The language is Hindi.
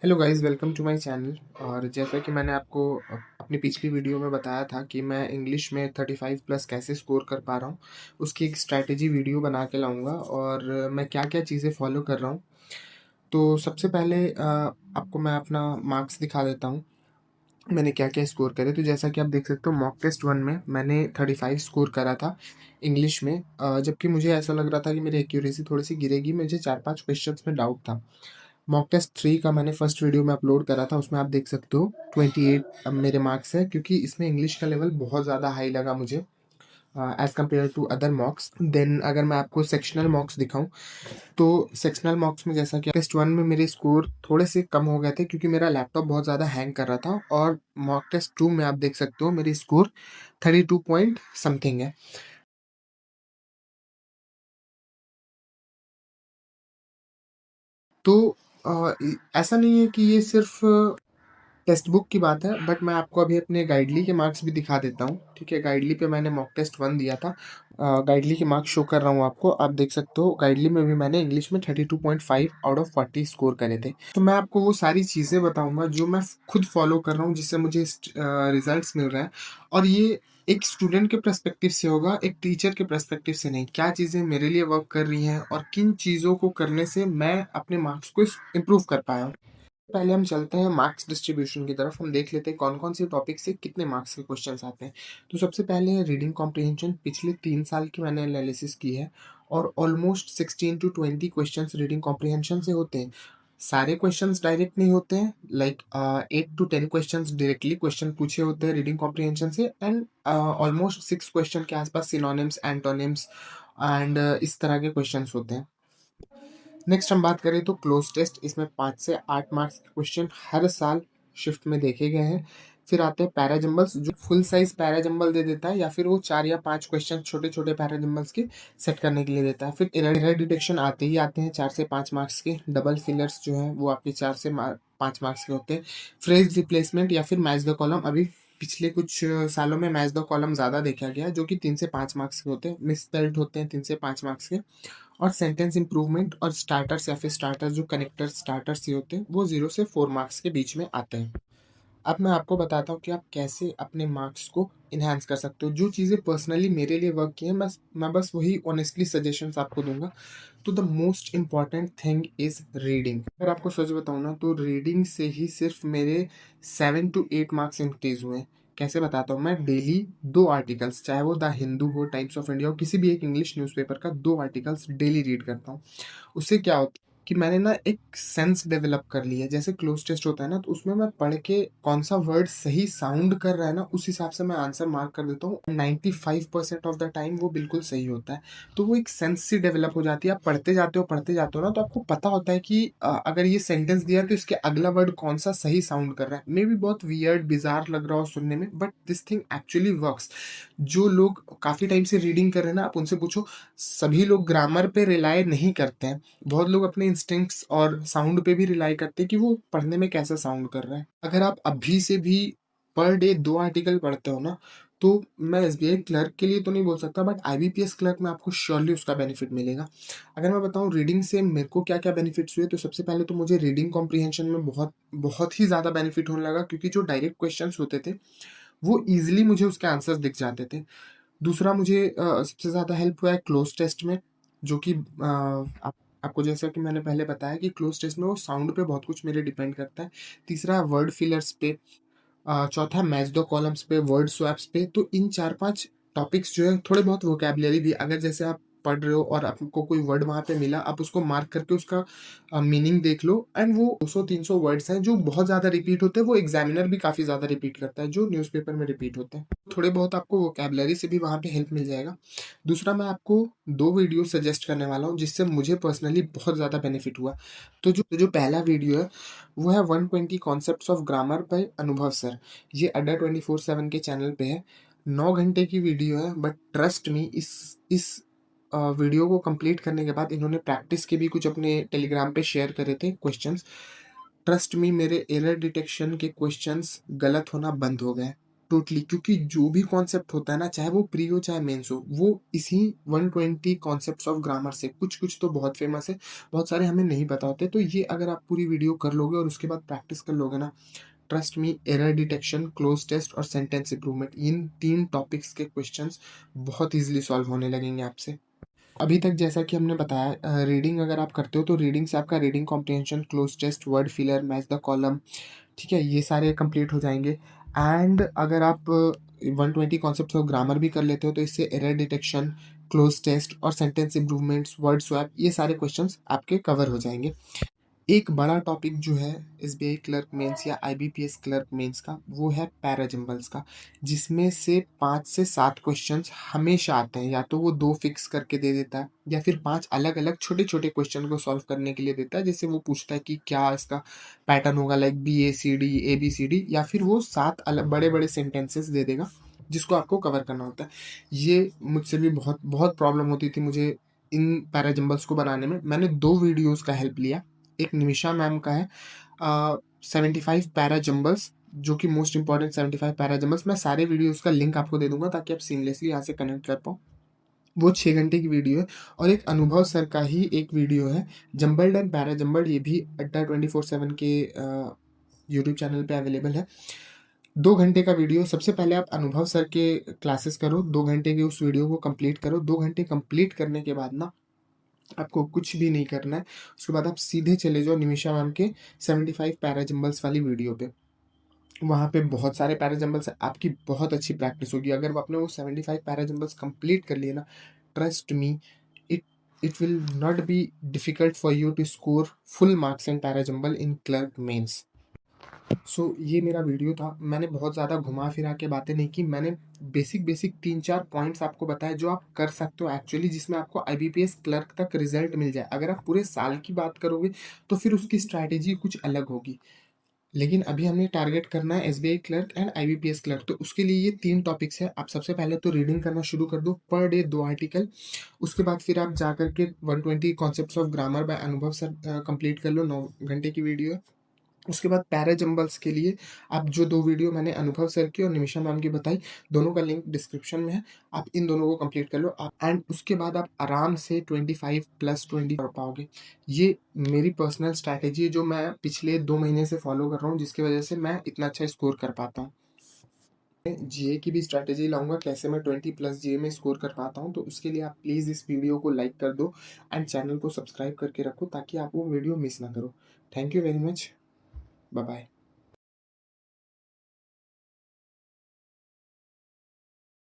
Hello guys, welcome to my channel. और जैसा कि मैंने आपको अपनी पिछली वीडियो में बताया था कि मैं इंग्लिश में 35 प्लस कैसे स्कोर कर पा रहा हूँ, उसकी एक स्ट्रैटेजी वीडियो बना के लाऊंगा और मैं क्या-क्या चीज़ें फॉलो कर रहा हूँ। तो सबसे पहले आपको मैं अपना मार्क्स दिखा देता हूँ, मैंने क्या-क्या स्कोर करे। तो जैसा कि आप देख सकते हो, मॉक टेस्ट 1 में मैंने 35 स्कोर करा था इंग्लिश में, जबकि मुझे ऐसा लग रहा था कि मेरी एक्यूरेसी थोड़ी-सी गिरेगी, मुझे 4-5 क्वेश्चंस में डाउट था। मॉक टेस्ट 3 का मैंने फर्स्ट वीडियो में अपलोड करा था, उसमें आप देख सकते हो 28 अब मेरे मार्क्स हैं, क्योंकि इसमें इंग्लिश का लेवल बहुत ज़्यादा हाई लगा मुझे as compared to other mocks. Then अगर मैं आपको सेक्शनल मॉक्स दिखाऊँ, तो सेक्शनल मॉक्स में जैसा कि टेस्ट 1 में मेरे स्कोर थोड़े से कम हो गए थे, क्योंकि मेरा लैपटॉप बहुत ज़्यादा हैंग कर रहा था। और मॉक टेस्ट 2 में आप देख सकते हो मेरी स्कोर 32 पॉइंट समथिंग है। तो ऐसा नहीं है कि ये सिर्फ़ टेक्स्ट बुक की बात है, बट मैं आपको अभी अपने गाइडली के मार्क्स भी दिखा देता हूँ, ठीक है? गाइडली पे मैंने मॉक टेस्ट 1 दिया था। गाइडली के मार्क्स शो कर रहा हूँ आपको, आप देख सकते हो गाइडली में भी मैंने इंग्लिश में 32.5 आउट ऑफ 40 स्कोर करे थे। तो मैं आपको वो सारी चीज़ें बताऊँगा जो मैं खुद फॉलो कर रहा हूँ, जिससे मुझे रिज़ल्ट्स मिल रहे हैं। और ये एक स्टूडेंट के पर्सपेक्टिव से होगा, एक टीचर के पर्सपेक्टिव से नहीं। क्या चीज़ें मेरे लिए वर्क कर रही हैं और किन चीज़ों को करने से मैं अपने मार्क्स को इम्प्रूव कर पाया हूँ। पहले हम चलते हैं मार्क्स डिस्ट्रीब्यूशन की तरफ। हम देख लेते हैं कौन-कौन से टॉपिक से कितने मार्क्स के क्वेश्चंस आते हैं। तो सबसे पहले है रीडिंग कॉम्प्रिहेंशन। पिछले 3 साल की मैंने एनालिसिस की है और almost 16 to 20 questions reading comprehension से होते हैं। सारे क्वेश्चंस डायरेक्ट नहीं होते हैं, like 8 to 10 questions directly question पूछे होते हैं रीडिंग कॉम्प्रिहेंशन से, एंड ऑलमोस्ट 6 क्वेश्चन के आसपास सिनोनिम्स, एंटोनिम्स एंड इस तरह के क्वेश्चंस होते हैं। नेक्स्ट हम बात करें तो क्लोज टेस्ट, इसमें 5 से 8 मार्क्स के क्वेश्चन हर साल शिफ्ट में देखे गए हैं। फिर आते हैं पैराजम्बल्स, जो फुल साइज पैराजम्बल दे देता है, या फिर वो 4 या 5 क्वेश्चन छोटे-छोटे पैराजम्बल्स के सेट करने के लिए देता है। फिर एरर डिटेक्शन आते ही आते हैं 4 से 5 मार्क्स के। डबल फिलर्स जो हैं वो आपके 4 से 5 मार्क्स के होते हैं। फ्रेज रिप्लेसमेंट या फिर मैच द कॉलम, अभी पिछले कुछ सालों में मैच द कॉलम ज़्यादा देखा गया है, जो कि 3 से 5 मार्क्स के होते हैं। मिसस्पेल्ड होते हैं 3 से 5 मार्क्स के। और सेंटेंस इंप्रूवमेंट और स्टार्टर्स, या फिर स्टार्टर्स जो कनेक्टर स्टार्टर्स ही होते हैं, वो 0 से 4 मार्क्स के बीच में आते हैं। अब मैं आपको बताता हूँ कि आप कैसे अपने मार्क्स को इन्हांस कर सकते हो। जो चीज़ें पर्सनली मेरे लिए वर्क की हैं, मैं बस वही ऑनेस्टली सजेशंस आपको दूँगा। तो the most important thing is reading. अगर आपको सच बताऊँ ना, तो रीडिंग से ही सिर्फ़ मेरे 7 टू 8 मार्क्स इंक्रीज़ हुए हैं। कैसे बताता हूँ, मैं डेली 2 आर्टिकल्स, चाहे वो द हिंदू हो, टाइम्स ऑफ इंडिया हो, किसी भी एक इंग्लिश न्यूज़पेपर का 2 आर्टिकल्स डेली रीड करता हूँ। उससे क्या होता है कि मैंने ना एक सेंस डेवलप कर ली है। जैसे क्लोज टेस्ट होता है ना, तो उसमें मैं पढ़ के कौन-सा वर्ड सही साउंड कर रहा है ना, उस हिसाब से मैं आंसर मार्क कर देता हूँ। 95% ऑफ द टाइम वो बिल्कुल सही होता है। तो वो एक सेंस सी डेवलप हो जाती है। आप पढ़ते जाते हो ना, तो आपको पता होता है कि अगर ये सेंटेंस दिया है तो इसके अगला वर्ड कौन-सा सही साउंड कर रहा है। मेबी बहुत वियर्ड, बिज़ार लग रहा हो सुनने में, but this thing actually works. जो लोग काफ़ी टाइम से रीडिंग कर रहे हैं ना, आप उनसे पूछो, सभी लोग ग्रामर पे रिलाय नहीं करते हैं। बहुत लोग अपने इंस्टिंक्ट्स और साउंड पे भी रिलाय करते हैं कि वो पढ़ने में कैसा साउंड कर रहा है। अगर आप अभी से भी पर डे 2 आर्टिकल पढ़ते हो ना, तो मैं एसबीआई क्लर्क के लिए तो नहीं बोल सकता, बट आईबीपीएस क्लर्क में आपको श्योरली उसका बेनिफिट मिलेगा। अगर मैं बताऊँ रीडिंग से मेरे को क्या-क्या बेनिफिट्स हुए, तो सबसे पहले तो मुझे रीडिंग कॉम्प्रिहेंशन में बहुत बहुत ही ज़्यादा बेनिफिट होने लगा, क्योंकि जो डायरेक्ट क्वेश्चंस होते थे, वो ईज़िली मुझे उसके आंसर्स दिख जाते थे। दूसरा मुझे सबसे ज़्यादा हेल्प हुआ है क्लोज़ टेस्ट में, जो कि आपको जैसा कि मैंने पहले बताया कि क्लोज़ टेस्ट में वो साउंड पे बहुत कुछ मेरे डिपेंड करता है। तीसरा वर्ड फिलर्स पे, चौथा मैच द कॉलम्स पे, वर्ड स्वैप्स पे। तो इन 4-5 टॉपिक्स जो है, थोड़े बहुत वोकैब्युलरी भी, अगर जैसे आप पढ़ रहे हो और आपको कोई वर्ड वहाँ पे मिला, आप उसको मार्क करके उसका मीनिंग देख लो, एंड वो 200-300 वर्ड्स हैं जो बहुत ज़्यादा रिपीट होते हैं, वो एग्ज़ामिनर भी काफ़ी ज़्यादा रिपीट करता है, जो न्यूज़पेपर में रिपीट होते हैं। थोड़े बहुत आपको वोकैब्युलरी से भी वहाँ पे हेल्प मिल जाएगा। दूसरा, मैं आपको 2 वीडियो सजेस्ट करने वाला हूँ, जिससे मुझे पर्सनली बहुत ज़्यादा बेनिफिट हुआ। तो जो पहला वीडियो है, वो है 120 कॉन्सेप्ट्स ऑफ ग्रामर बाय अनुभव सर। ये अड्डा 24/7 के चैनल पे है। 9 घंटे की वीडियो है, बट ट्रस्ट मी, इस वीडियो को कंप्लीट करने के बाद इन्होंने प्रैक्टिस के भी कुछ अपने टेलीग्राम पे शेयर करे थे क्वेश्चंस। ट्रस्ट मी, मेरे एरर डिटेक्शन के क्वेश्चंस गलत होना बंद हो गए। टोटली, क्योंकि जो भी कॉन्सेप्ट होता है ना, चाहे वो प्री हो चाहे मेंस हो, वो इसी 120 कॉन्सेप्ट्स ऑफ ग्रामर से, कुछ कुछ तो बहुत फेमस है, बहुत सारे हमें नहीं पता होते। तो ये अगर आप पूरी वीडियो कर लोगे और उसके बाद प्रैक्टिस कर लोगे ना, trust me, error detection, cloze test और सेंटेंस इंप्रूवमेंट, इन 3 टॉपिक्स के क्वेश्चंस बहुत ईज़िली सॉल्व होने लगेंगे आपसे। अभी तक जैसा कि हमने बताया, रीडिंग अगर आप करते हो तो रीडिंग से आपका reading comprehension, cloze test, word filler, match the column, ठीक है, ये सारे कंप्लीट हो जाएंगे। एंड अगर आप 120 कॉन्सेप्ट्स ऑफ ग्रामर भी कर लेते हो तो इससे एरर डिटेक्शन, क्लोज टेस्ट और सेंटेंस इंप्रूवमेंट्स, वर्ड स्वैप, ये सारे क्वेश्चंस आपके कवर हो जाएंगे। एक बड़ा टॉपिक जो है एसबीआई क्लर्क मेंस या आईबीपीएस क्लर्क मेंस का, वो है पैराजम्बल्स का, जिसमें से 5 से 7 क्वेश्चंस हमेशा आते हैं। या तो वो 2 फिक्स करके दे देता है या फिर 5 अलग-अलग छोटे-छोटे क्वेश्चन को सॉल्व करने के लिए देता है। जैसे वो पूछता है कि क्या इसका पैटर्न होगा, लाइक बीएसीडी, एबीसीडी, या फिर वो 7 अलग बड़े-बड़े सेंटेंसेस दे देगा जिसको आपको कवर करना होता है। ये मुझसे भी बहुत बहुत प्रॉब्लम होती थी मुझे इन पैराजम्बल्स को बनाने में। मैंने 2 वीडियोज़ का हेल्प लिया। एक निमिषा मैम का है 75 पैरा जंबल्स, जो कि मोस्ट इंपॉर्टेंट 75 पैरा जंबल्स। मैं सारे वीडियोस का लिंक आपको दे दूंगा ताकि आप सीमलेसली यहाँ से कनेक्ट कर पाओ। वो 6 घंटे की वीडियो है। और एक अनुभव सर का ही एक वीडियो है, जंबल्ड एंड पैरा जंबल्ड, ये भी अड्डा 24/7 के यूट्यूब चैनल पे अवेलेबल है। 2 घंटे का वीडियो। सबसे पहले आप अनुभव सर के क्लासेस करो, 2 घंटे के उस वीडियो को कंप्लीट करो। 2 घंटे कंप्लीट करने के बाद ना आपको कुछ भी नहीं करना है। उसके बाद आप सीधे चले जाओ निमिषा मैम के 75 पैराजम्बल्स वाली वीडियो पे। वहाँ पे बहुत सारे पैराजम्बल्स हैं, आपकी बहुत अच्छी प्रैक्टिस होगी। अगर वो आपने वो 75 पैराजम्बल्स कंप्लीट कर लिए ना, trust me, it it will not be difficult for you to score full marks in para jumble in clerk mains. ये मेरा वीडियो था। मैंने बहुत ज़्यादा घुमा फिरा के बातें नहीं की। मैंने बेसिक बेसिक 3-4 पॉइंट्स आपको बताए जो आप कर सकते हो एक्चुअली, जिसमें आपको आईबीपीएस क्लर्क तक रिजल्ट मिल जाए। अगर आप पूरे साल की बात करोगे तो फिर उसकी स्ट्रैटेजी कुछ अलग होगी। लेकिन अभी हमें टारगेट करना है SBI clerk and IBPS clerk. तो उसके लिए ये 3 टॉपिक्स है। आप सबसे पहले तो रीडिंग करना शुरू कर दो, पर डे 2 आर्टिकल। उसके बाद फिर आप जा करके 120 कॉन्सेप्ट्स ऑफ ग्रामर बाय अनुभव सर कंप्लीट कर लो, 9 घंटे की वीडियो है। उसके बाद पैराजम्बल्स के लिए आप जो 2 वीडियो मैंने अनुभव सर की और निमिषा मैम की बताई, दोनों का लिंक डिस्क्रिप्शन में है। आप इन दोनों को कंप्लीट कर लो आप, एंड उसके बाद आप आराम से 25+20 कर पाओगे। ये मेरी पर्सनल स्ट्रैटेजी है जो मैं पिछले 2 महीने से फॉलो कर रहा हूँ, जिसकी वजह से मैं इतना अच्छा स्कोर कर पाता हूँ। जीए की भी स्ट्रैटेजी लाऊंगा, कैसे मैं 20+ जीए में स्कोर कर पाता हूँ। तो उसके लिए आप प्लीज़ इस वीडियो को लाइक कर दो एंड चैनल को सब्सक्राइब करके रखो ताकि आप वो वीडियो मिस ना करो। Thank you very much. Bye bye.